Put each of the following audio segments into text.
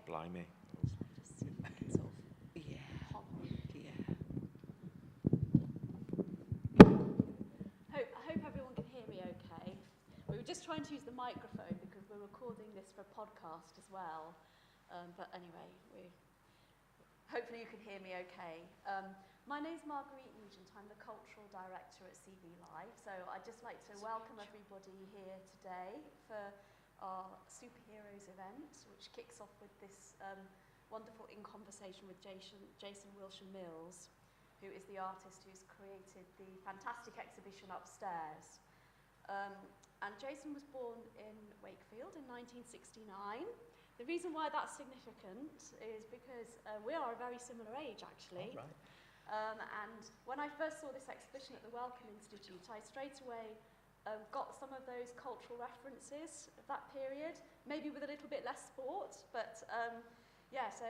blimey. Just see if I can sort of Yeah, hold on. yeah. I hope everyone can hear me okay. We were just trying to use the microphone because we're recording this for a podcast as well. But anyway, hopefully you can hear me okay. My name's Marguerite Nugent. I'm the Cultural Director at CV Live. So I'd just like to welcome everybody here today for our Superheroes event, which kicks off with this wonderful In Conversation with Jason Wilsher-Mills, who is the artist who's created the fantastic exhibition upstairs. And Jason was born in Wakefield in 1969. The reason why that's significant is because we are a very similar age, actually. All right. And when I first saw this exhibition at the Wellcome Institute, I straight away got some of those cultural references of that period, maybe with a little bit less sport, but yeah, so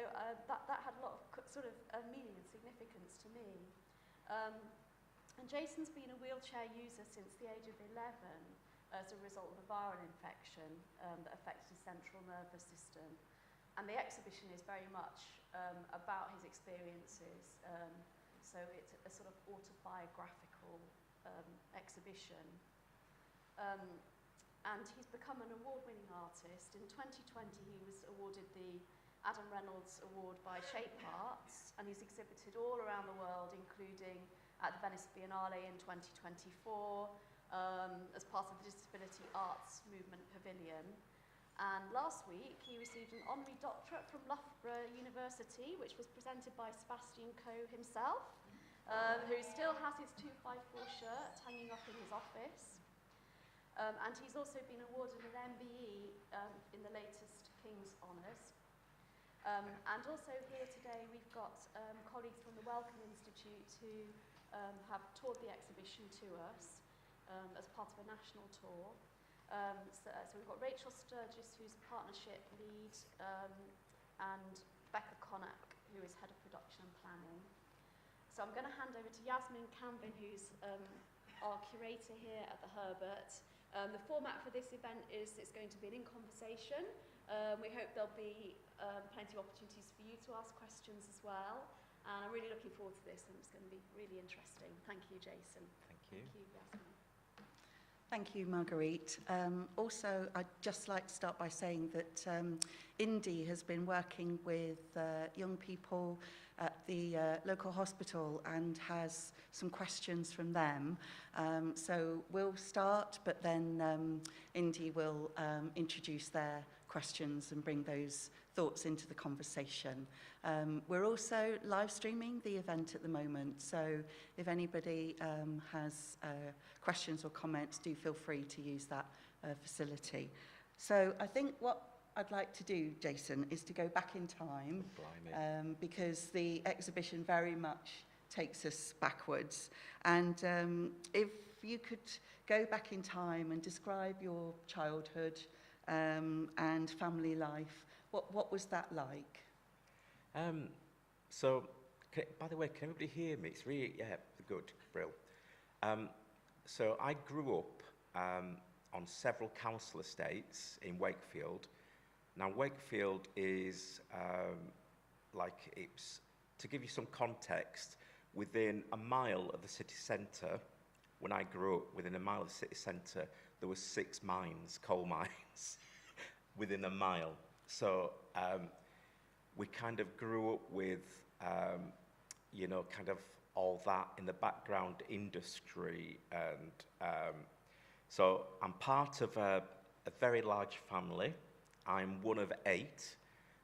that had a lot of sort of meaning and significance to me. And Jason's been a wheelchair user since the age of 11 as a result of a viral infection that affected his central nervous system. And the exhibition is very much about his experiences. So it's a sort of autobiographical exhibition. And he's become an award-winning artist. In 2020, he was awarded the Adam Reynolds Award by Shape Arts, and he's exhibited all around the world, including at the Venice Biennale in 2024, as part of the Disability Arts Movement Pavilion. And last week, he received an honorary doctorate from Loughborough University, which was presented by Sebastian Coe himself, who still has his 254 shirt hanging up in his office. And he's also been awarded an MBE in the latest King's Honours. And also here today, we've got colleagues from the Wellcome Institute who have toured the exhibition to us as part of a national tour. So we've got Rachel Sturgis, who's partnership lead, and Becca Connack, who is head of production and planning. So I'm going to hand over to Yasmin Cambin, who's our curator here at the Herbert. The format for this event is it's going to be an in conversation. We hope there'll be plenty of opportunities for you to ask questions as well. And I'm really looking forward to this, and it's going to be really interesting. Thank you, Jason. Thank you. Thank you, Yasmin. Thank you, Marguerite. Also, I'd just like to start by saying that Indy has been working with young people at the local hospital and has some questions from them. So we'll start, but then Indy will introduce their questions and bring those thoughts into the conversation. We're also live streaming the event at the moment, so if anybody has questions or comments, do feel free to use that facility. So I think what I'd like to do, Jason, is to go back in time, because the exhibition very much takes us backwards. And if you could go back in time and describe your childhood and family life, what was that like? So, by the way, can everybody hear me? It's really, yeah, good, Brill. So I grew up on several council estates in Wakefield. Now, Wakefield is it's, to give you some context, within a mile of the city centre, when I grew up, within a mile of the city centre, there were 6 mines, coal mines, within a mile. So we kind of grew up with, kind of all that in the background industry. And so I'm part of a very large family. I'm one of 8,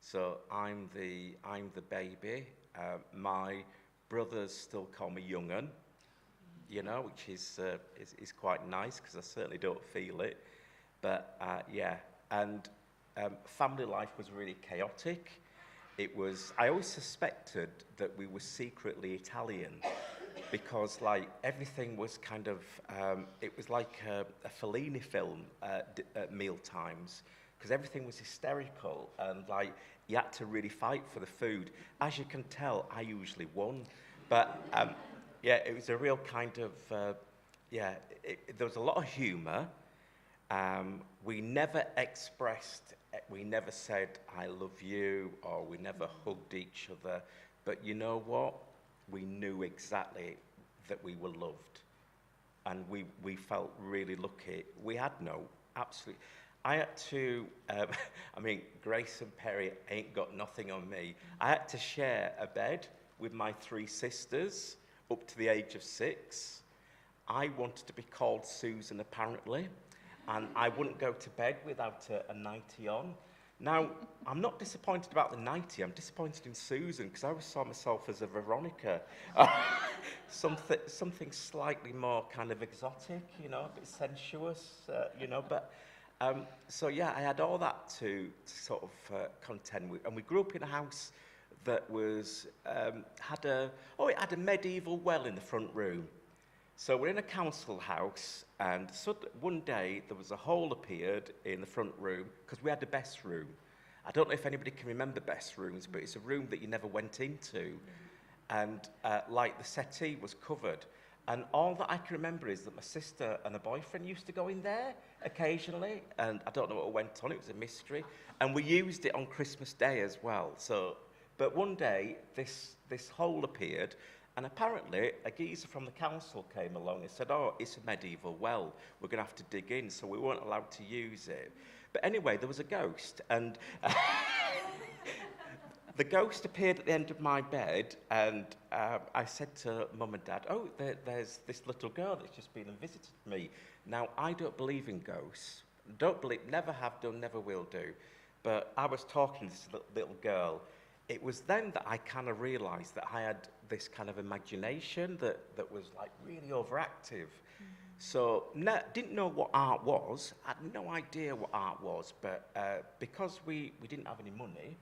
so I'm the baby. My brothers still call me young'un, which is quite nice because I certainly don't feel it. But yeah, and family life was really chaotic. I always suspected that we were secretly Italian because everything was kind of, it was like a Fellini film at meal times, because everything was hysterical and you had to really fight for the food. As you can tell, I usually won. But yeah, it was a real kind of, there was a lot of humour. We never expressed we never said, I love you, or we never hugged each other. But you know what? We knew exactly that we were loved. And we felt really lucky. We had no, absolutely. I had to, I mean, Grace and Perry ain't got nothing on me. I had to share a bed with my 3 sisters up to the age of 6. I wanted to be called Susan, apparently, and I wouldn't go to bed without a nightie on. Now, I'm not disappointed about the nightie, I'm disappointed in Susan, because I always saw myself as a Veronica. Something slightly more kind of exotic, you know, a bit sensuous, you know, but... so yeah, I had all that to sort of contend with, and we grew up in a house that was had a medieval well in the front room. So we're in a council house, and one day there was a hole appeared in the front room because we had the best room. I don't know if anybody can remember best rooms, but it's a room that you never went into, and like the settee was covered. And all that I can remember is that my sister and her boyfriend used to go in there occasionally, and I don't know what went on, it was a mystery. And we used it on Christmas Day as well. So, but one day, this hole appeared, and apparently a geezer from the council came along and said, oh, it's a medieval well, we're going to have to dig in, so we weren't allowed to use it. But anyway, there was a ghost, and the ghost appeared at the end of my bed, and I said to Mum and Dad, oh, there's this little girl that's just been and visited me. Now, I don't believe in ghosts. Never have done, never will do. But I was talking to this little girl. It was then that I kind of realised that I had this kind of imagination that was like really overactive. So didn't know what art was. I had no idea what art was, but because we didn't have any money,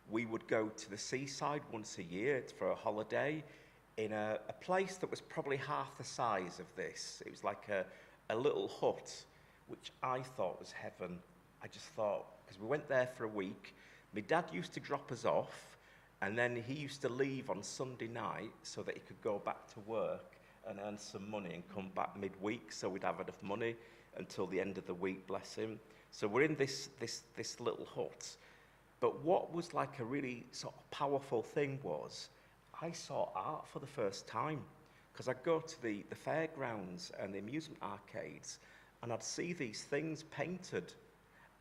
we would go to the seaside once a year for a holiday in a place that was probably half the size of this. It was like a little hut, which I thought was heaven. I just thought, because we went there for a week, my dad used to drop us off, and then he used to leave on Sunday night so that he could go back to work and earn some money and come back midweek, so we'd have enough money until the end of the week, bless him. So we're in this little hut. But what was like a really sort of powerful thing was I saw art for the first time, because I'd go to the fairgrounds and the amusement arcades, and I'd see these things painted.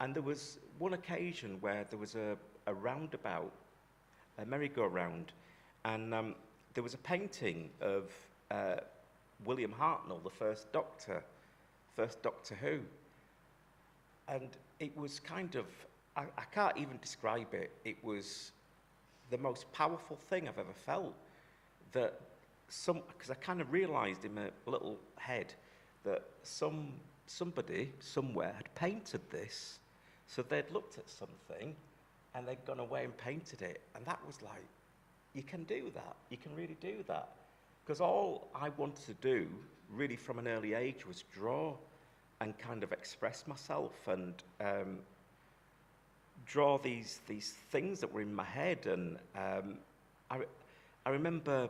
And there was one occasion where there was a roundabout, a merry-go-round, and there was a painting of William Hartnell, the first Doctor Who. And it was kind of, I can't even describe it. It was the most powerful thing I've ever felt. Because I kind of realised in my little head that somebody somewhere had painted this. So they'd looked at something and they'd gone away and painted it. And that was like, you can do that. You can really do that. Because all I wanted to do, really from an early age, was draw and kind of express myself and draw these things that were in my head. And I remember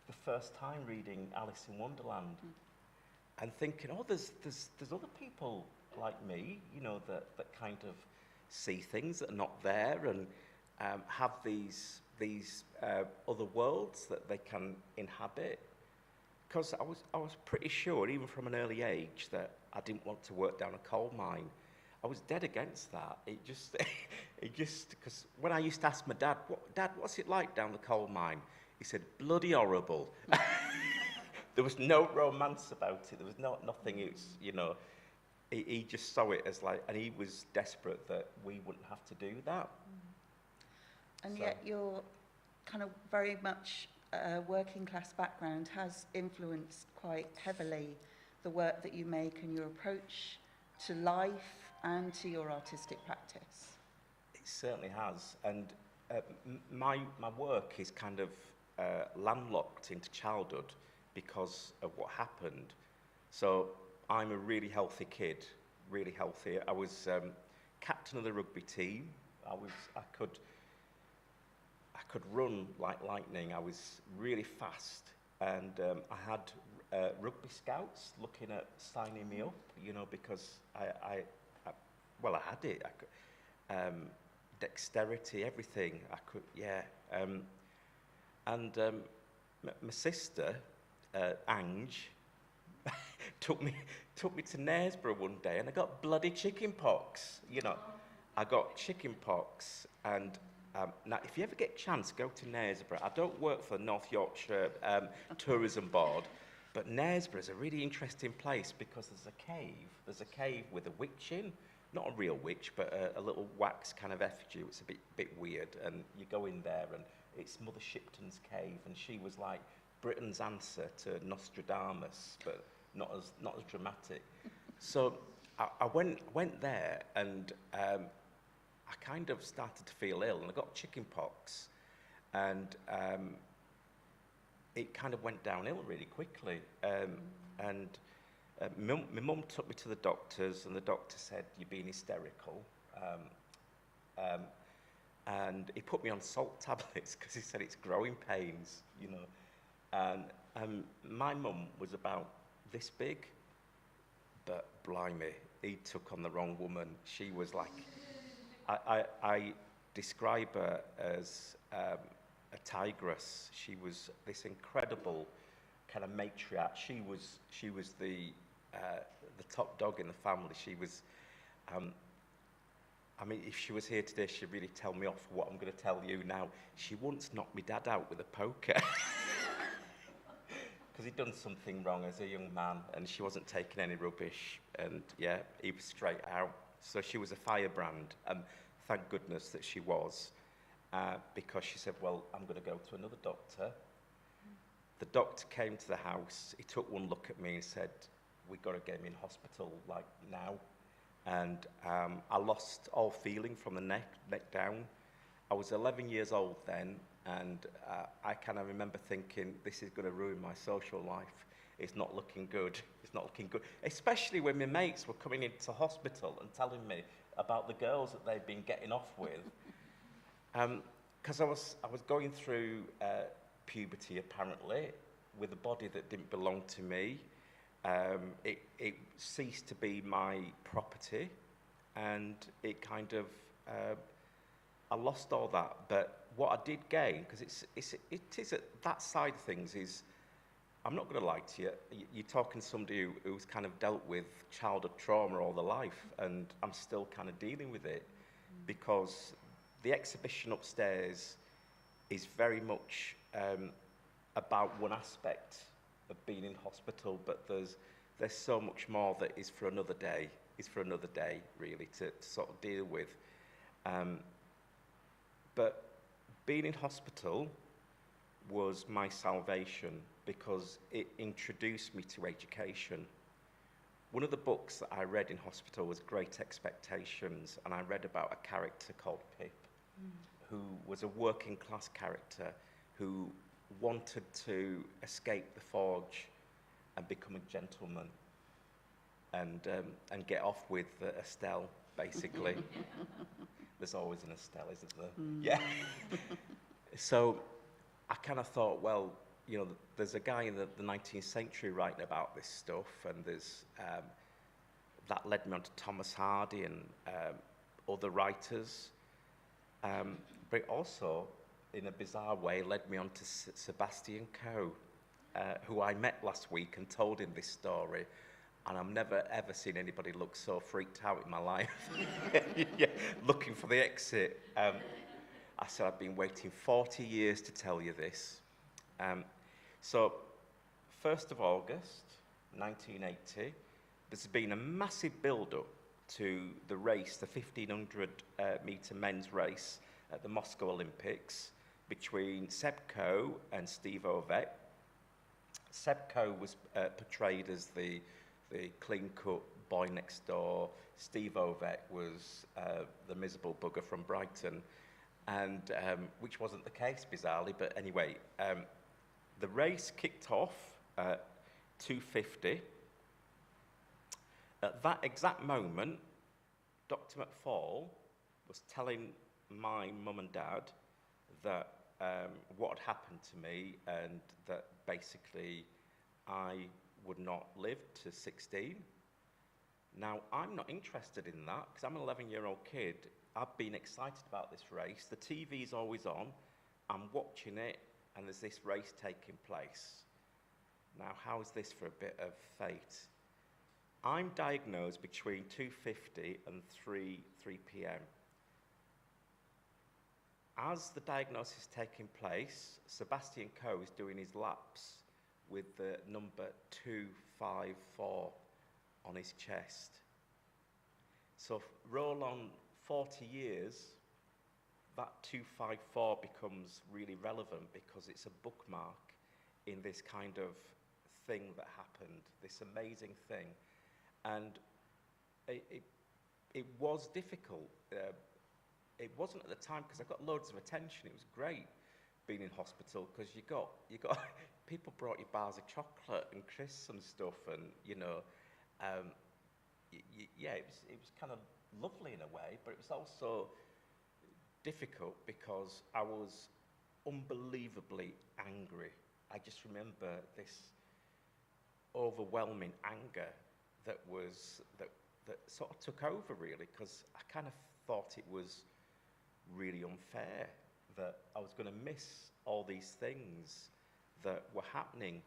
the first time reading Alice in Wonderland and thinking, oh, there's other people like me, you know, that kind of see things that are not there and have these other worlds that they can inhabit. Because I was pretty sure, even from an early age, that I didn't want to work down a coal mine. I was dead against that. It just, because when I used to ask my dad, Dad, what's it like down the coal mine? He said, bloody horrible. There was no romance about it. There was nothing. It was, you know, he just saw it as like, and he was desperate that we wouldn't have to do that. And so, yet your kind of very much working class background has influenced quite heavily the work that you make and your approach to life and to your artistic practice. It certainly has. And my work is kind of landlocked into childhood because of what happened. So I'm a really healthy kid, really healthy. I was captain of the rugby team. I could run like lightning. I was really fast, and I had rugby scouts looking at signing me up, you know, because I had it. dexterity, everything. I could, yeah. My sister, Ange, took me to Knaresborough one day, and I got bloody chicken pox. You know, I got chicken pox, and now if you ever get a chance, go to Knaresborough. I don't work for the North Yorkshire Tourism Board, but Knaresborough is a really interesting place because there's a cave. There's a cave with a witch in. Not a real witch, but a little wax kind of effigy. It's a bit weird, and you go in there, and it's Mother Shipton's cave, and she was like Britain's answer to Nostradamus, but not as dramatic. So I went there, and I kind of started to feel ill, and I got chicken pox, and it kind of went downhill really quickly, my mum took me to the doctors, and the doctor said, "You're being hysterical." And he put me on salt tablets because he said it's growing pains, you know. And my mum was about this big, but blimey, he took on the wrong woman. She was like, I describe her as a tigress. She was this incredible kind of matriarch. She was the top dog in the family. She was, I mean, if she was here today, she'd really tell me off for what I'm going to tell you now. She once knocked my dad out with a poker because he'd done something wrong as a young man, and she wasn't taking any rubbish, and yeah, he was straight out. So she was a firebrand, and thank goodness that she was, because she said, "Well, I'm going to go to another doctor." The doctor came to the house. He took one look at me and said, "We've got to get him in hospital, like, now." And I lost all feeling from the neck down. I was 11 years old then, and I kind of remember thinking, this is going to ruin my social life. It's not looking good. It's not looking good. Especially when my mates were coming into hospital and telling me about the girls that they'd been getting off with. Because I was going through puberty, apparently, with a body that didn't belong to me. It ceased to be my property, and it kind of, I lost all that. But what I did gain, because it is that side of things is, I'm not going to lie to you, you're talking to somebody who's kind of dealt with childhood trauma all their life, and I'm still kind of dealing with it, because the exhibition upstairs is very much about one aspect of being in hospital, but there's so much more that is for another day. Is for another day, really, to sort of deal with. But being in hospital was my salvation because it introduced me to education. One of the books that I read in hospital was Great Expectations, and I read about a character called Pip, who was a working class character who wanted to escape the forge and become a gentleman and get off with Estelle, basically. There's always an Estelle, isn't there? Yeah. So I kind of thought, well, you know, there's a guy in the 19th century writing about this stuff, and there's that led me on to Thomas Hardy and other writers. But it also, in a bizarre way, led me on to Sebastian Coe, who I met last week and told him this story, and I've never ever seen anybody look so freaked out in my life. Yeah, looking for the exit. I said, I've been waiting 40 years to tell you this. So, 1st of August, 1980, there's been a massive build-up to the race, the 1,500 metre men's race at the Moscow Olympics between Seb Coe and Steve Ovett. Seb Coe was portrayed as the clean-cut boy next door. Steve Ovett was the miserable bugger from Brighton, and which wasn't the case, bizarrely. But anyway, the race kicked off at 2:50. At that exact moment, Dr. McFall was telling my mum and dad that what had happened to me, and that basically I would not live to 16. Now, I'm not interested in that because I'm an 11-year-old kid. I've been excited about this race. The TV's always on. I'm watching it, and there's this race taking place. Now, how is this for a bit of fate? I'm diagnosed between 2:50 and 3 p.m. As the diagnosis is taking place, Sebastian Coe is doing his laps with the number 254 on his chest. So roll on 40 years, that 254 becomes really relevant because it's a bookmark in this kind of thing that happened, this amazing thing. And it was difficult. It wasn't at the time because I got loads of attention. It was great being in hospital because you got people brought you bars of chocolate and crisps and stuff, and yeah, it was kind of lovely in a way, but it was also difficult because I was unbelievably angry. I just remember this overwhelming anger that sort of took over, really, because I kind of thought it was really unfair that I was going to miss all these things that were happening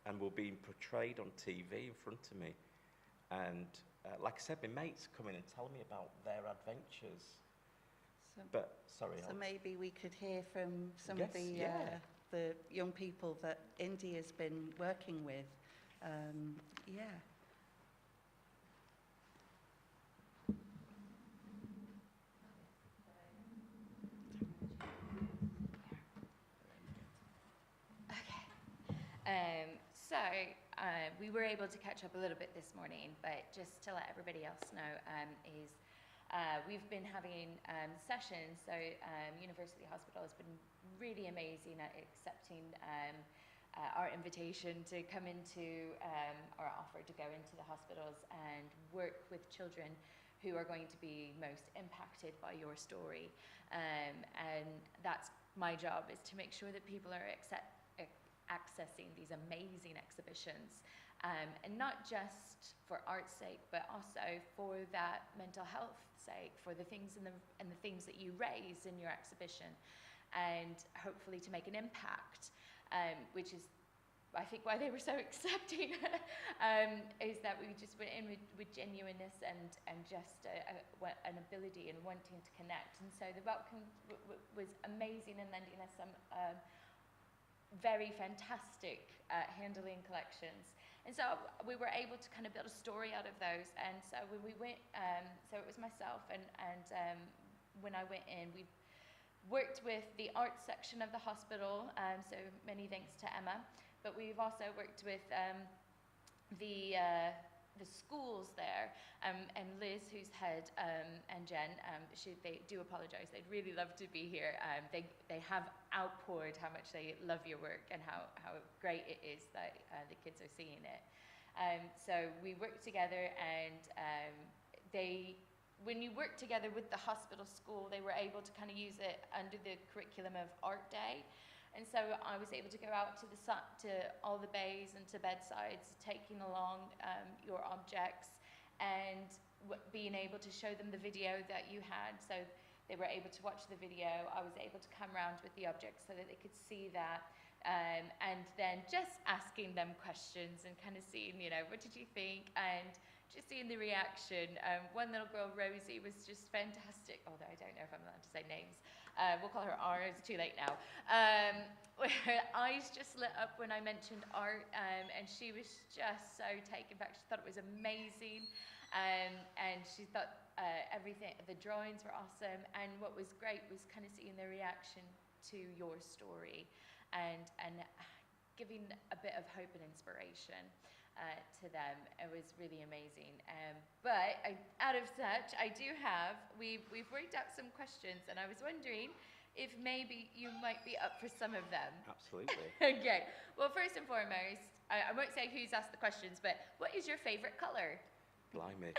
and were being portrayed on TV in front of me. And like I said, my mates come in and tell me about their adventures. So maybe we could hear from some of the young people that Indy has been working with. We were able to catch up a little bit this morning, but just to let everybody else know, we've been having sessions. So University Hospital has been really amazing at accepting our invitation to come into, or offer to go into the hospitals and work with children who are going to be most impacted by your story. And that's my job, is to make sure that people are accessing these amazing exhibitions, and not just for art's sake, but also for that mental health sake, for the things and the things that you raise in your exhibition, and hopefully to make an impact, which is, I think, why they were so accepting, is that we just went in with genuineness and just an ability and wanting to connect. And so the Wellcome was amazing in lending us some very fantastic handling collections. And so we were able to kind of build a story out of those. And so when we went, so it was myself, and when I went in, we worked with the arts section of the hospital, so many thanks to Emma, but we've also worked with the schools there, and Liz, who's head, and Jen, they do apologise. They'd really love to be here. They have outpoured how much they love your work and how great it is that the kids are seeing it. So we worked together, and when you work together with the hospital school, they were able to kind of use it under the curriculum of Art Day. And so I was able to go out to all the bays and to bedsides, taking along your objects, and being able to show them the video that you had. So they were able to watch the video. I was able to come around with the objects so that they could see that. And then just asking them questions and kind of seeing, what did you think? And just seeing the reaction. One little girl, Rosie, was just fantastic, although I don't know if I'm allowed to say names. We'll call her R, it's too late now. Her eyes just lit up when I mentioned art, and she was just so taken back. She thought it was amazing, and she thought everything, the drawings were awesome, and what was great was kind of seeing their reaction to your story, and giving a bit of hope and inspiration to them. It was really amazing. But out of such, we've worked out some questions, and I was wondering if maybe you might be up for some of them. Absolutely. Okay. Well, first and foremost, I won't say who's asked the questions, but what is your favourite colour? Blimey.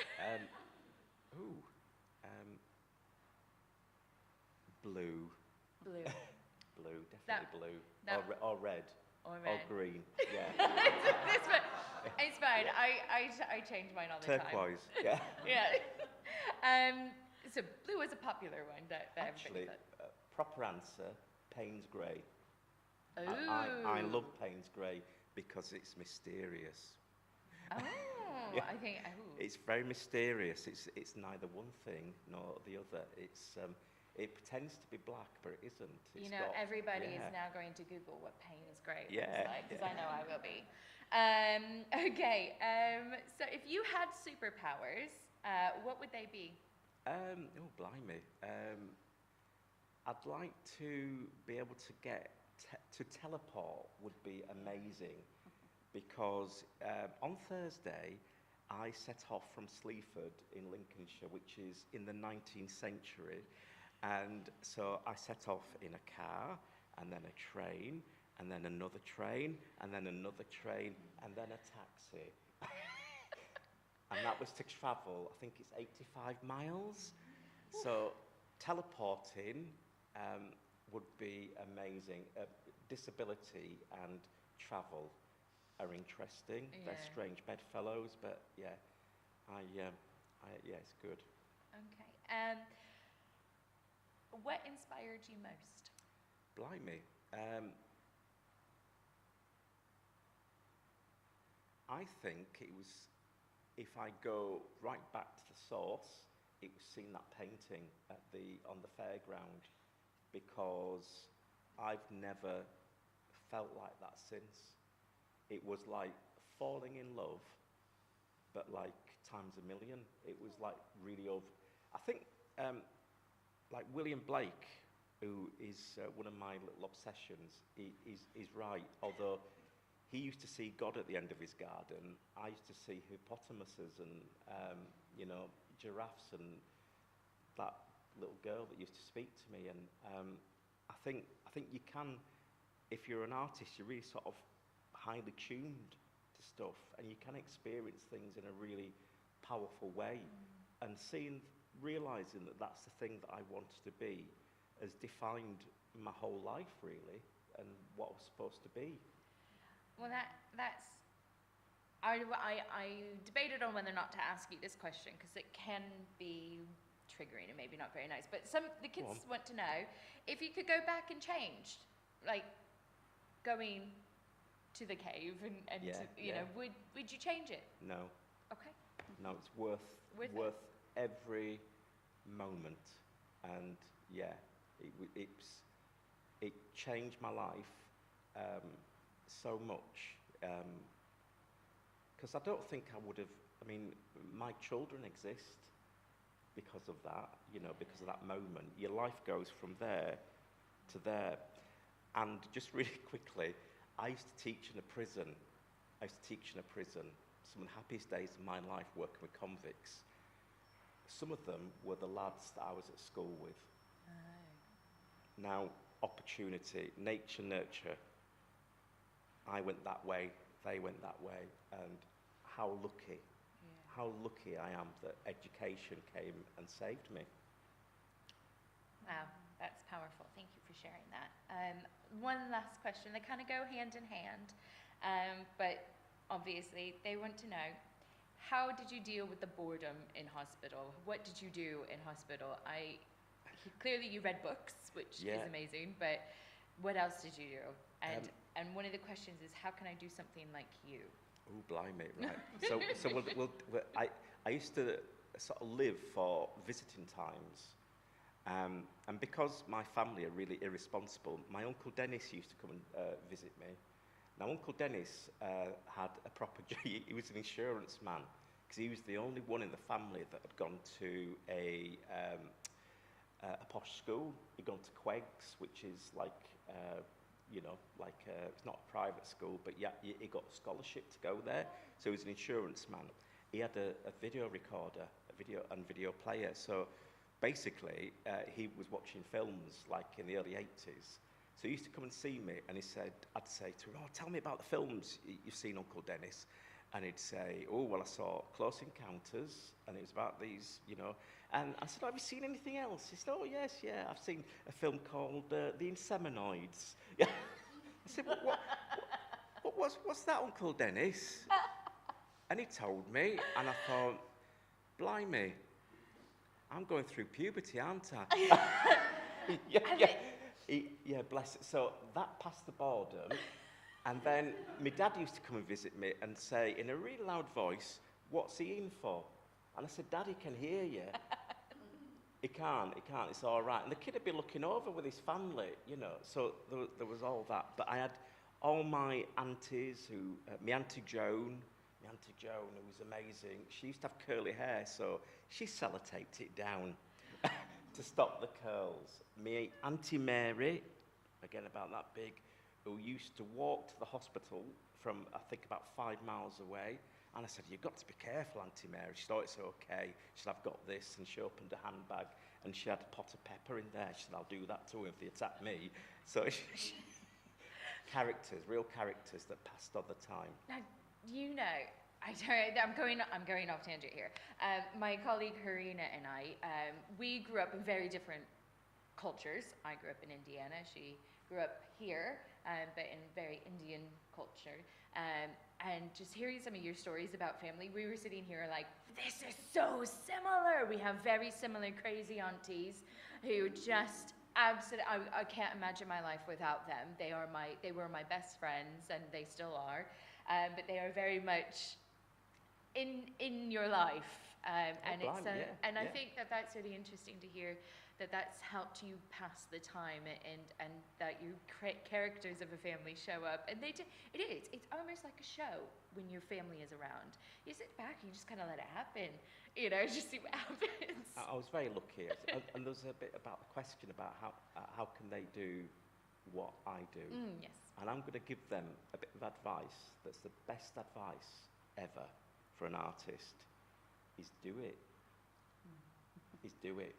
Blue. Blue. Blue, definitely blue. Or red. Or red. Or green, yeah. It's fine. I change mine all the time. Turquoise, yeah. Yeah. So blue is a popular one that Actually, everybody thought. proper answer, Payne's Grey. Oh. I love Payne's Grey because it's mysterious. Oh, Yeah. I think, It's very mysterious. It's neither one thing nor the other. It pretends to be black, but it isn't. you know, everybody is now going to Google what Payne's Grey looks Yeah, like, because yeah. I know I will be. Okay, so if you had superpowers, what would they be? Oh, blimey. I'd like to be able to to teleport would be amazing, because on Thursday I set off from Sleaford in Lincolnshire, which is in the 19th century, and so I set off in a car, and then a train, and then another train, and then another train, and then a taxi. And that was to travel, I think it's 85 miles. So teleporting would be amazing. Disability and travel are interesting. They're Yeah. strange bedfellows, but yeah, yeah, it's good. Okay. What inspired you most? Blimey. I think it was, if I go right back to the source, it was seeing that painting on the fairground, because I've never felt like that since. It was like falling in love, but like times a million. It was like really over. I think like William Blake, who is one of my little obsessions, is right. Although he used to see God at the end of his garden, I used to see hippopotamuses and giraffes and that little girl that used to speak to me. And I think you can, if you're an artist, you're really sort of highly tuned to stuff, and you can experience things in a really powerful way. And realizing that that's the thing that I wanted to be has defined my whole life, really, and what I was supposed to be. Well, that's. I debated on whether or not to ask you this question, because it can be triggering and maybe not very nice. But the kids want to know if you could go back and change, like going to the cave and you know, would you change it? No. Okay. No, it's worth every moment, and yeah, it changed my life so much, because I don't think I would have. I mean, my children exist because of that, because of that moment. Your life goes from there to there. And just really quickly, I used to teach in a prison. Some of the happiest days of my life working with convicts. Some of them were the lads that I was at school with. Oh. Now, opportunity, nature, nurture. I went that way, they went that way, and how lucky I am that education came and saved me. Wow, that's powerful. Thank you for sharing that. One last question. They kind of go hand in hand, but obviously they want to know, how did you deal with the boredom in hospital? What did you do in hospital? Clearly you read books, which is amazing, but what else did you do? And one of the questions is, how can I do something like you? Oh, blimey, right. So I used to sort of live for visiting times. And because my family are really irresponsible, my Uncle Dennis used to come and visit me. Now, Uncle Dennis had a proper job. He was an insurance man, because he was the only one in the family that had gone to a posh school. He'd gone to Queggs, which is like, it's not a private school, but yeah, he got a scholarship to go there. So he was an insurance man. He had a video recorder, a video player. So basically, he was watching films like in the early 80s. So he used to come and see me, and I'd say to him, "Oh, tell me about the films you've seen, Uncle Dennis." And he'd say, "Oh, well, I saw Close Encounters, and it was about these, And I said, "Have you seen anything else?" He said, "Oh, yes, yeah, I've seen a film called The Inseminoids." I said, what's that, Uncle Dennis?" And he told me, and I thought, blimey, I'm going through puberty, aren't I? Yeah, bless it. So that passed the boredom. And then my dad used to come and visit me and say in a really loud voice, "What's he in for?" And I said, "Daddy can hear you." He can't, it's all right. And the kid would be looking over with his family, you know. So there was all that. But I had all my aunties my Auntie Joan, who was amazing. She used to have curly hair, so she sellotaped it down to stop the curls. My Auntie Mary, again about that big, who used to walk to the hospital from, I think, about 5 miles away. And I said, "You've got to be careful, Auntie Mary." She thought, "It's okay." She said, "I've got this." And she opened a handbag and she had a pot of pepper in there. She said, "I'll do that to him if they attack me." So characters, real characters that passed all the time. Now, you know, I'm going off tangent here. My colleague Harina and I, we grew up in very different cultures. I grew up in Indiana. She grew up here, but in very Indian culture. And just hearing some of your stories about family, we were sitting here like, this is so similar. We have very similar crazy aunties who just absolutely, I can't imagine my life without them. They were my best friends, and they still are. But they are very much in your life. I think that's really interesting to hear that that's helped you pass the time, and that your characters of a family show up. And it's almost like a show when your family is around. You sit back and you just kind of let it happen, you know, just see what happens. I was very lucky. And there was a bit about the question about how can they do what I do. Yes. And I'm going to give them a bit of advice that's the best advice ever for an artist, is do it. Is do it.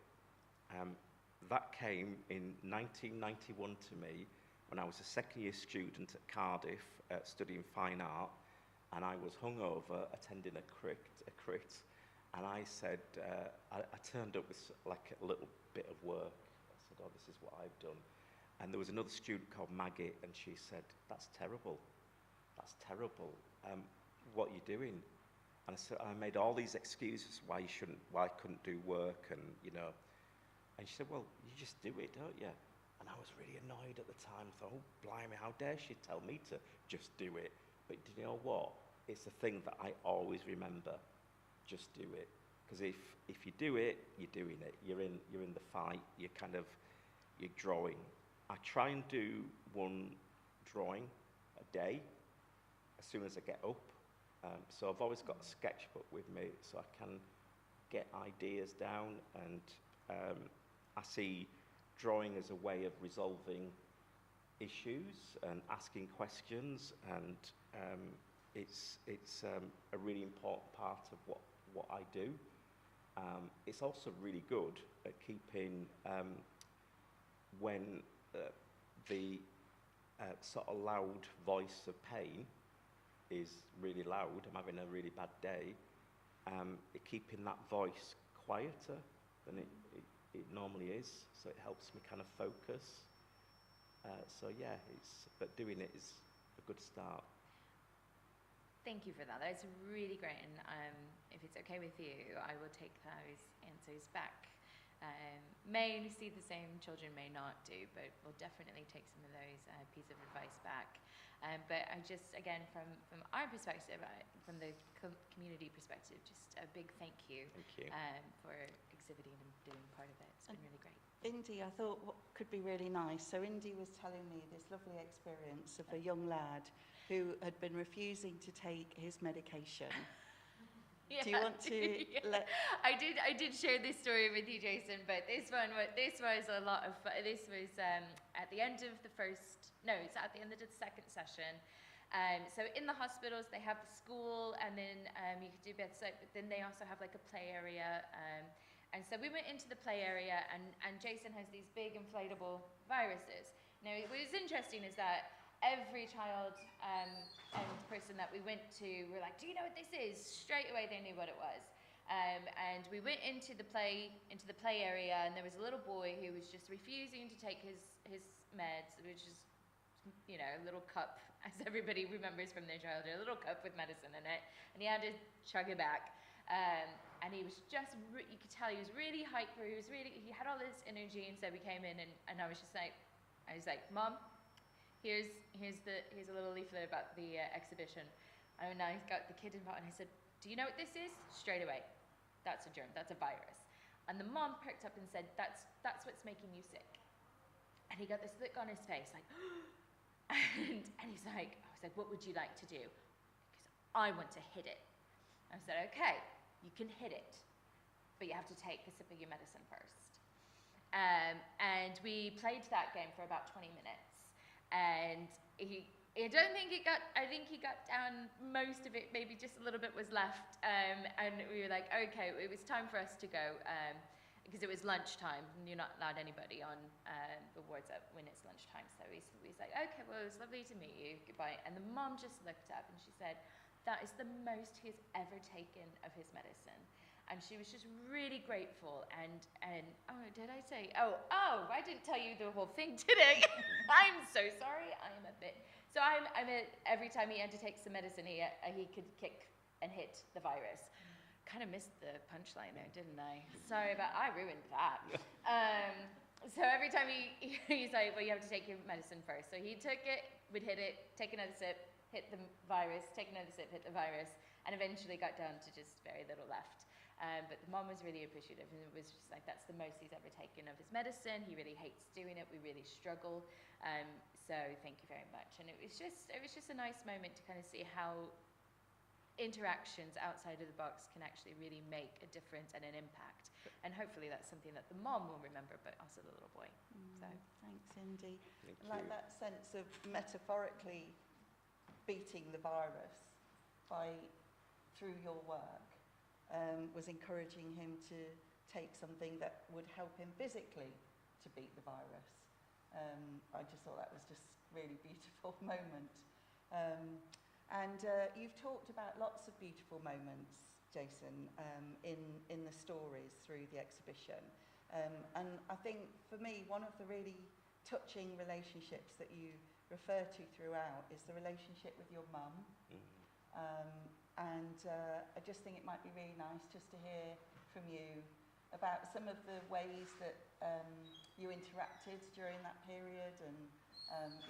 That came in 1991 to me when I was a second-year student at Cardiff studying fine art, and I was hungover attending a crit, and I said, I turned up with like a little bit of work. I said, "Oh, this is what I've done." And there was another student called Maggie, and she said, "That's terrible. That's terrible. What are you doing?" And I made all these excuses why I couldn't do work, and you know. And she said, "Well, you just do it, don't you?" And I was really annoyed at the time. I thought, "Oh, blimey, how dare she tell me to just do it?" But do you know what? It's the thing that I always remember. Just do it. Because if you do it, you're doing it. You're in the fight. You're drawing. I try and do one drawing a day as soon as I get up. So I've always got a sketchbook with me so I can get ideas down, and I see drawing as a way of resolving issues and asking questions, and it's a really important part of what I do. It's also really good at keeping when the sort of loud voice of pain is really loud, I'm having a really bad day, keeping that voice quieter than it normally is, so it helps me kind of focus. But doing it is a good start. Thank you for that. That's really great. And if it's okay with you, I will take those answers back. May see the same, children may not do, but we'll definitely take some of those pieces of advice back. But I just, again, from our perspective, from the community perspective, just a big thank you, for exhibiting and doing part of it. It's been really great. Indy, I thought what could be really nice. So Indy was telling me this lovely experience of a young lad who had been refusing to take his medication. Yeah, do you want to let... I did share this story with you, Jason, but this was a lot of fun. This was at the end of the it's at the end of the second session. So in the hospitals, they have the school, and then you could do bedside, but then they also have like a play area. And so we went into the play area, and Jason has these big inflatable viruses. Now, what was interesting is that every child and person that we went to were like, "Do you know what this is?" Straight away, they knew what it was. And we went into the play area, and there was a little boy who was just refusing to take his meds, which is, you know, a little cup, as everybody remembers from their childhood, a little cup with medicine in it, and he had to chug it back. and he was just, you could tell he was really hyper, he had all this energy, and so we came in, and I was like, Mom, here's a little leaflet about the exhibition. And I got the kid involved, and I said, do you know what this is? Straight away, that's a germ, that's a virus. And the mom perked up and said, that's what's making you sick. And he got this look on his face, like, and he's like, I was like, what would you like to do? Because I want to hit it. I said, okay, you can hit it, but you have to take a sip of your medicine first. And we played that game for about 20 minutes. And I think he got down most of it, maybe just a little bit was left. And we were like, okay, it was time for us to go, because it was lunchtime, and you're not allowed anybody on the wards when it's lunchtime. So he's like, okay, well, it was lovely to meet you, goodbye. And the mom just looked up and she said, that is the most he's ever taken of his medicine. And she was just really grateful, and oh, did I say, oh, I didn't tell you the whole thing today. I'm so sorry, so every time he had to take some medicine, he could kick and hit the virus. Kind of missed the punchline there, didn't I? Sorry, but I ruined that. So every time he's like, well, you have to take your medicine first. So he took it, would hit it, take another sip, hit the virus, take another sip, hit the virus, and eventually got down to just very little left. But the mom was really appreciative, and it was just like, that's the most he's ever taken of his medicine. He really hates doing it. We really struggle. So thank you very much. And it was just a nice moment to kind of see how interactions outside of the box can actually really make a difference and an impact. And hopefully that's something that the mom will remember, but also the little boy. So thanks, Indy. Thank Like you. that sense of metaphorically beating the virus through your work was encouraging him to take something that would help him physically to beat the virus. I just thought that was just really beautiful moment. And you've talked about lots of beautiful moments, Jason, in the stories through the exhibition. And I think for me, one of the really touching relationships that you refer to throughout is the relationship with your mum. And I just think it might be really nice just to hear from you about some of the ways that you interacted during that period and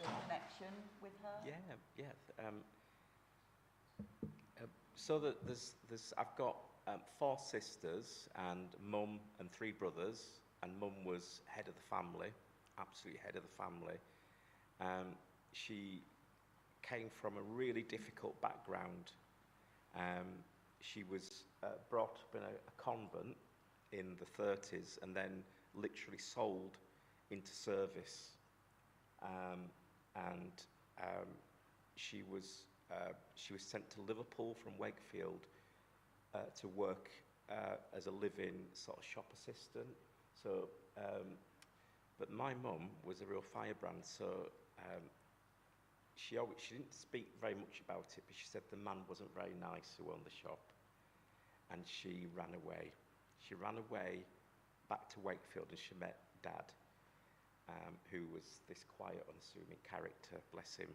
your connection with her. So that I've got 4 sisters and mum and 3 brothers, and mum was head of the family, absolutely head of the family. She came from a really difficult background. She was brought up in a convent in the 30s and then literally sold into service. She was sent to Liverpool from Wakefield to work as a live-in sort of shop assistant. So, but my mum was a real firebrand, so she didn't speak very much about it, but she said the man wasn't very nice who owned the shop, and she ran away. She ran away back to Wakefield, and she met Dad, who was this quiet, unassuming character, bless him.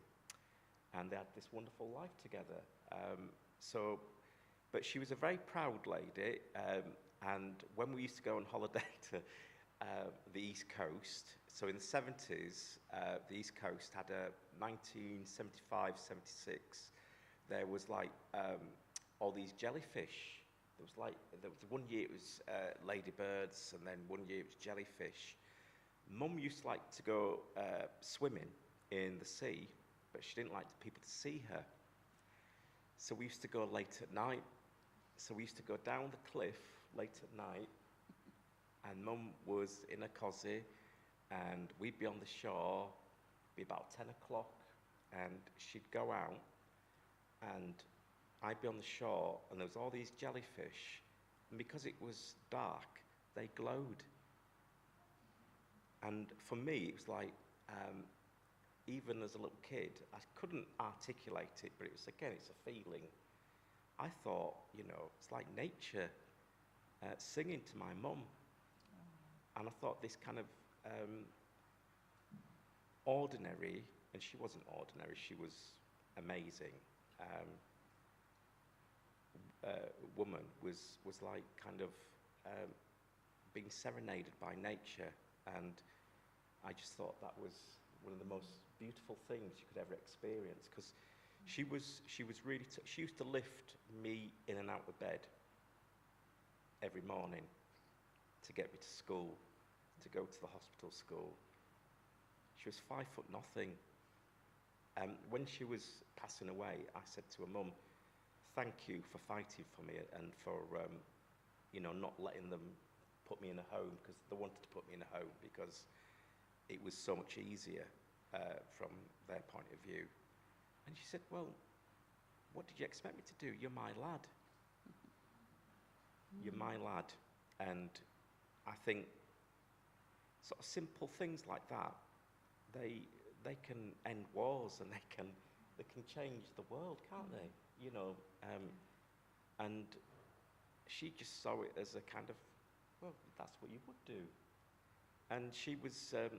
And they had this wonderful life together. But she was a very proud lady, and when we used to go on holiday to the East Coast, so in the 70s, the East Coast had a 1975-76, there was like all these jellyfish. There was one year it was ladybirds, and then one year it was jellyfish. Mum used to like to go swimming in the sea, but she didn't like people to see her. So we used to go late at night. So we used to go down the cliff late at night, and Mum was in a cosy, and we'd be on the shore, be about 10 o'clock, and she'd go out, and I'd be on the shore, and there was all these jellyfish, and because it was dark, they glowed. And for me, it was like, even as a little kid, I couldn't articulate it, but it's a feeling. I thought, it's like nature singing to my mum. And I thought this kind of ordinary, and she wasn't ordinary, she was amazing, woman was like kind of being serenaded by nature, and I just thought that was one of the most beautiful things you could ever experience, because she was really she used to lift me in and out of bed every morning to get me to school, to go to the hospital school. She was 5 foot nothing. When she was passing away, I said to her mum, thank you for fighting for me and for you know, not letting them put me in a home, because they wanted to put me in a home because it was so much easier from their point of view. And she said, well, what did you expect me to do? You're my lad. You're my lad. And I think sort of simple things like that, they can end wars, and they can change the world, can't they? You know, and she just saw it as a kind of, well, that's what you would do. And she was a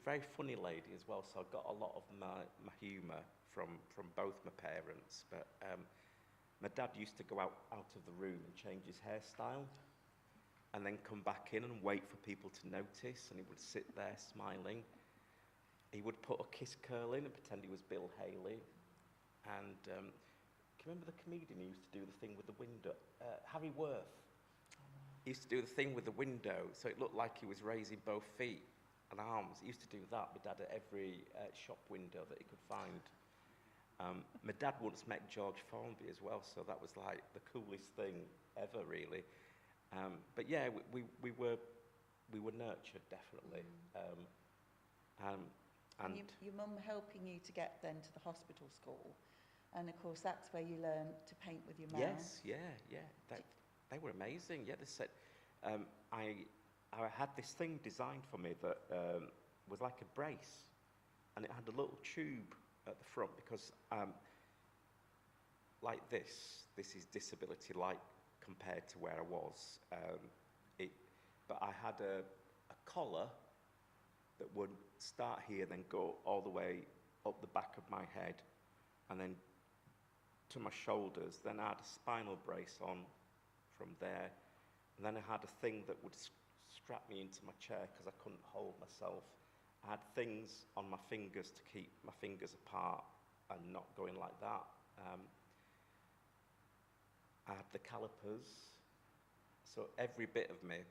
very funny lady as well, so I got a lot of my humour from both my parents. But my dad used to go out of the room and change his hairstyle, and then come back in and wait for people to notice, and he would sit there smiling. He would put a kiss curl in and pretend he was Bill Haley. And can you remember the comedian who used to do the thing with the window? Harry Worth. He used to do the thing with the window, so it looked like he was raising both feet and arms. He used to do that, my dad, at every shop window that he could find. My dad once met George Formby as well, so that was like the coolest thing ever, really. But yeah, we were nurtured, definitely. And your mum helping you to get then to the hospital school, and of course that's where you learn to paint with your mouth. Yes, yeah. They were amazing. Yeah, they said I had this thing designed for me that was like a brace, and it had a little tube at the front, because like this is disability-like compared to where I was. But I had a collar that would start here, then go all the way up the back of my head, and then to my shoulders. Then I had a spinal brace on from there, and then I had a thing that would strap me into my chair because I couldn't hold myself. I had things on my fingers to keep my fingers apart and not going like that. I had the calipers, so every bit of me,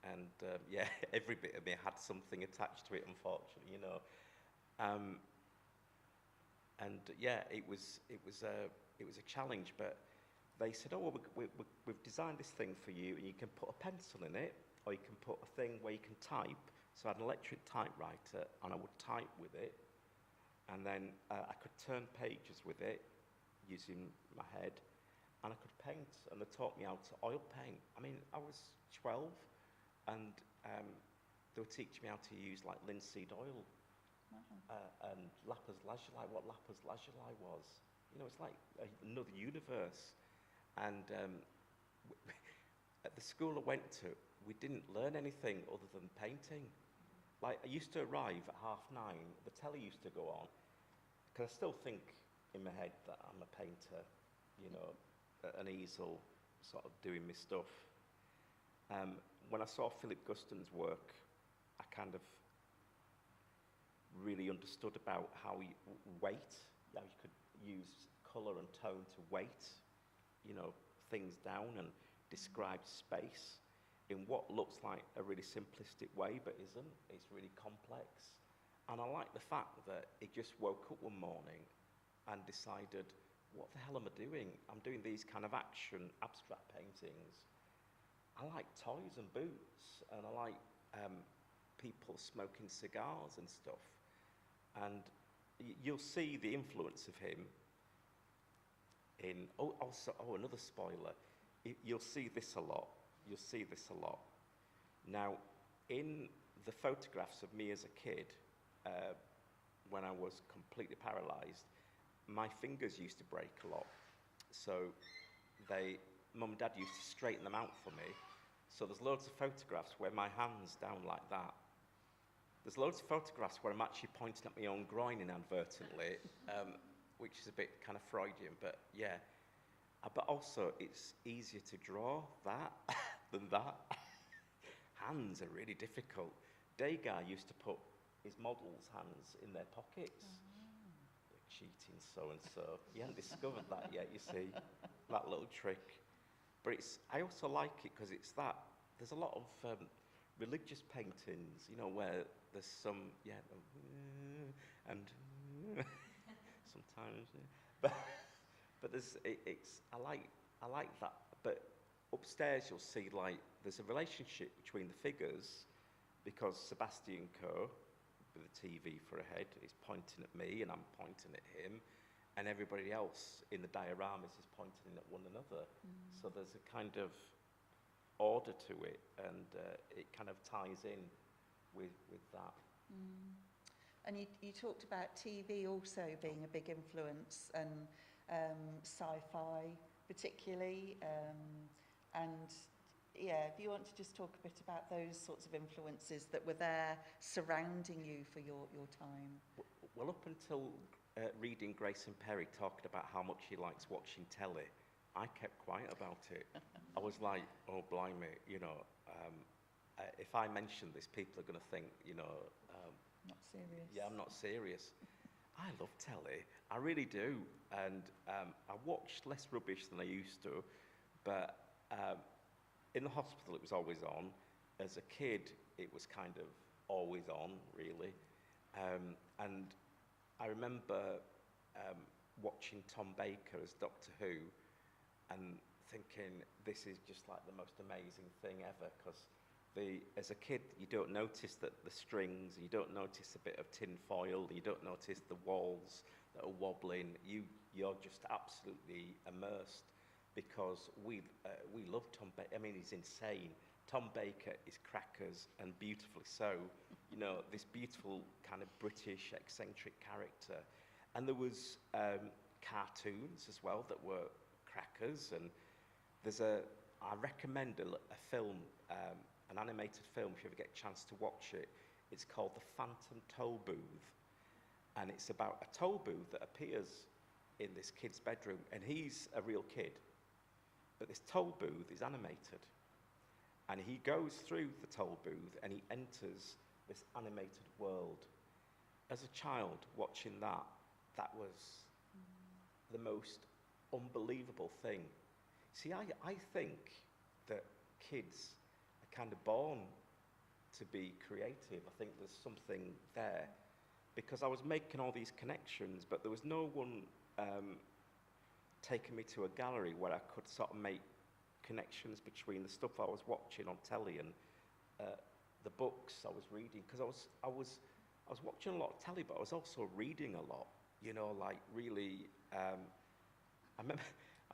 and yeah, every bit of me had something attached to it, unfortunately, you know. And yeah, it was a challenge, but they said, oh, well, we've designed this thing for you, and you can put a pencil in it, or you can put a thing where you can type. So I had an electric typewriter, and I would type with it, and then I could turn pages with it using my head, and I could paint, and they taught me how to oil paint. I mean, I was 12, and they were teaching me how to use like linseed oil. And lapis lazuli, what lapis lazuli was. You know, it's like another universe. And at the school I went to, we didn't learn anything other than painting. Like, I used to arrive at 9:30, the telly used to go on, because I still think in my head that I'm a painter, you know, at an easel, sort of doing my stuff. When I saw Philip Guston's work, I kind of really understood about how you could use colour and tone to weight, you know, things down and describe space in what looks like a really simplistic way, but isn't. It's really complex. And I like the fact that he just woke up one morning and decided, what the hell am I doing? I'm doing these kind of action, abstract paintings. I like toys and boots, and I like people smoking cigars and stuff. And you'll see the influence of him in, another spoiler, you'll see this a lot. You'll see this a lot. Now, in the photographs of me as a kid, when I was completely paralysed, my fingers used to break a lot. So Mum and Dad used to straighten them out for me. So there's loads of photographs where my hand's down like that. There's loads of photographs where I'm actually pointing at my own groin inadvertently. which is a bit kind of Freudian, but yeah. But also, it's easier to draw that than that. Hands are really difficult. Degas used to put his models' hands in their pockets. Cheating so-and-so. You haven't discovered that yet, you see, that little trick. But I also like it because it's that, there's a lot of religious paintings, you know, where there's some, and sometimes, but I like that. But upstairs you'll see, like, there's a relationship between the figures, because Sebastian Coe, with a TV for a head, is pointing at me and I'm pointing at him, and everybody else in the dioramas is pointing at one another. So there's a kind of order to it, and it kind of ties in with that. And you talked about TV also being a big influence, and sci-fi particularly, and yeah, if you want to just talk a bit about those sorts of influences that were there surrounding you for your time. Well, up until reading Grayson Perry talking about how much he likes watching telly, I kept quiet about it. I was like, oh, blimey, you know, if I mention this, people are going to think, you know... not serious. Yeah, I'm not serious. I love telly. I really do. And I watched less rubbish than I used to, but in the hospital it was always on. As a kid, it was kind of always on, really. And I remember watching Tom Baker as Doctor Who and thinking, this is just like the most amazing thing ever, because as a kid, you don't notice that the strings, you don't notice a bit of tin foil, you don't notice the walls that are wobbling. You're just absolutely immersed, because we love Tom Baker. I mean, he's insane. Tom Baker is crackers, and beautifully so. You know, this beautiful kind of British eccentric character. And there was cartoons as well that were crackers. And I recommend a film, an animated film, if you ever get a chance to watch it. It's called The Phantom Toll Booth. And it's about a toll booth that appears in this kid's bedroom. And he's a real kid. But this toll booth is animated. And he goes through the toll booth and he enters this animated world. As a child, watching that was the most unbelievable thing. See, I think that kids are kind of born to be creative. I think there's something there. Because I was making all these connections, but there was no one taking me to a gallery where I could sort of make connections between the stuff I was watching on telly and the books I was reading. Because I was watching a lot of telly, but I was also reading a lot. You know, like really. I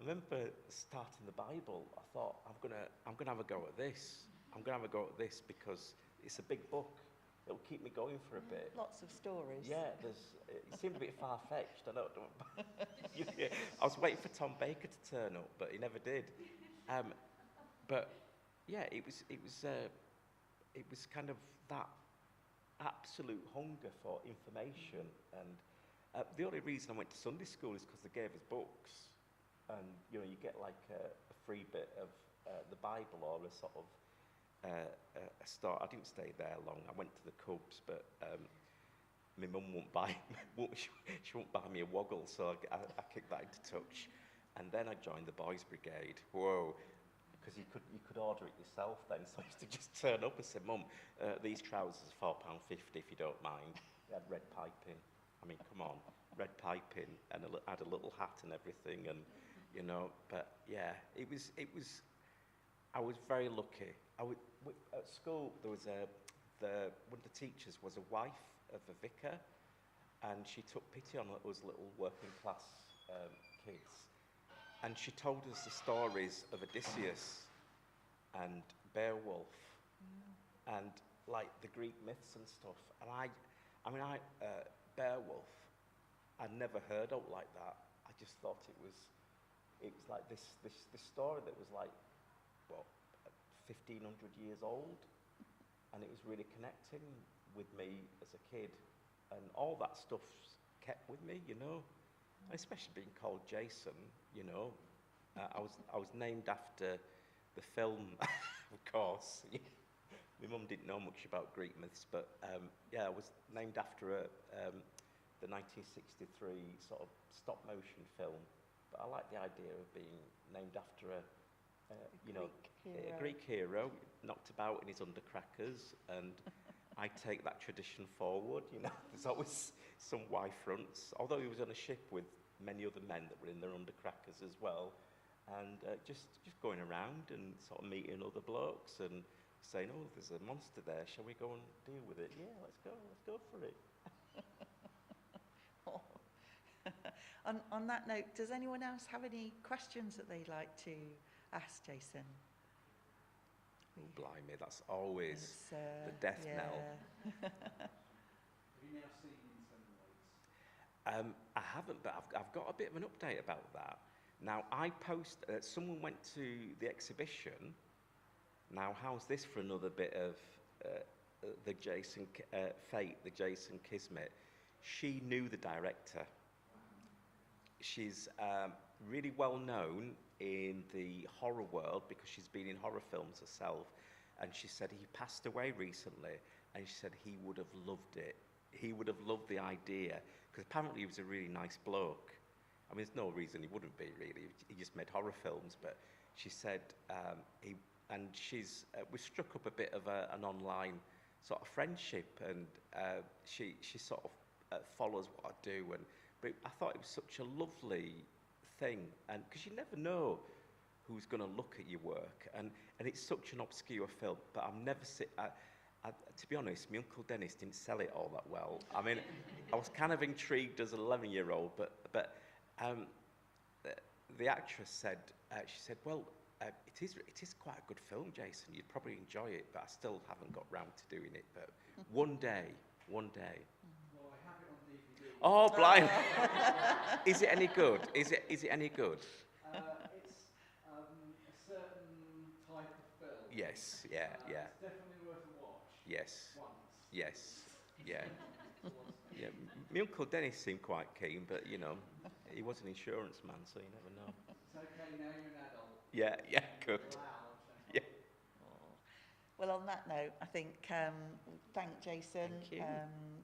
remember starting the Bible. I thought, I'm gonna have a go at this. I'm gonna have a go at this because it's a big book. It'll keep me going for a bit. Lots of stories. Yeah, it seemed a bit far-fetched. I was waiting for Tom Baker to turn up, but he never did. But yeah, it was kind of that absolute hunger for information. And the only reason I went to Sunday school is because they gave us books, and you know, you get like a free bit of the Bible or a sort of a start. I didn't stay there long. I went to the Cubs, but my mum she won't buy me a woggle, so I kicked that into touch. And then I joined the Boys Brigade. Whoa, because you could order it yourself then. So I used to just turn up and say, Mum, these trousers are £4.50 if you don't mind. They had red piping. I mean, come on, red piping, and had a little hat and everything, and you know. But yeah, it was. I was very lucky. At school, there was one of the teachers was a wife of a vicar, and she took pity on us little working class kids, and she told us the stories of Odysseus and Beowulf, and like the Greek myths and stuff. And Beowulf, I'd never heard of like that. I just thought it was like this story that was like, what, 1,500 years old, and it was really connecting with me as a kid, and all that stuff kept with me, you know. especially being called Jason, you know. I was named after the film, of course. My mum didn't know much about Greek myths, but yeah, I was named after the 1963 sort of stop motion film. But I like the idea of being named after a Greek hero, knocked about in his undercrackers, and I take that tradition forward. You know, there's always some Y fronts. Although he was on a ship with many other men that were in their undercrackers as well, and just going around and sort of meeting other blokes and saying, "Oh, there's a monster there. Shall we go and deal with it?" Yeah, let's go for it. On that note, does anyone else have any questions that they'd like to ask Jason? Blimey, that's always the death knell. Have you now seen Seven Weeks? I haven't, but I've got a bit of an update about that. Now, someone went to the exhibition. Now, how's this for another bit of the Jason fate, the Jason Kismet? She knew the director. She's really well known in the horror world because she's been in horror films herself. And she said he passed away recently, and she said he would have loved it. He would have loved the idea, because apparently he was a really nice bloke. I mean, there's no reason he wouldn't be, really. He just made horror films. But she said we struck up a bit of an online sort of friendship, and she sort of follows what I do. But I thought it was such a lovely thing, and because you never know who's going to look at your work, and it's such an obscure film. But I've never seen. To be honest, my Uncle Dennis didn't sell it all that well. I mean, I was kind of intrigued as an 11-year-old, but the actress said, she said, well, it is quite a good film, Jason. You'd probably enjoy it, but I still haven't got round to doing it. But one day. Well, I have it on DVD. Oh, blind! Is it any good? Is it any good? It's a certain type of film. Yes, yeah. It's definitely worth a watch. Yes. Once. Yes, yeah. Yeah, my Uncle Dennis seemed quite keen, but, you know, he was an insurance man, so you never know. It's okay, now you're an adult. Yeah, good. You're allowed. Yeah. Well, on that note, I think thank Jason. Thank you.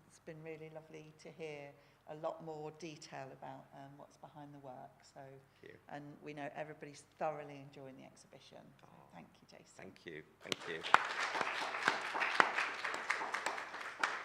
It's been really lovely to hear a lot more detail about what's behind the work. So, Thank you. and we know everybody's thoroughly enjoying the exhibition. So thank you, Jason. Thank you.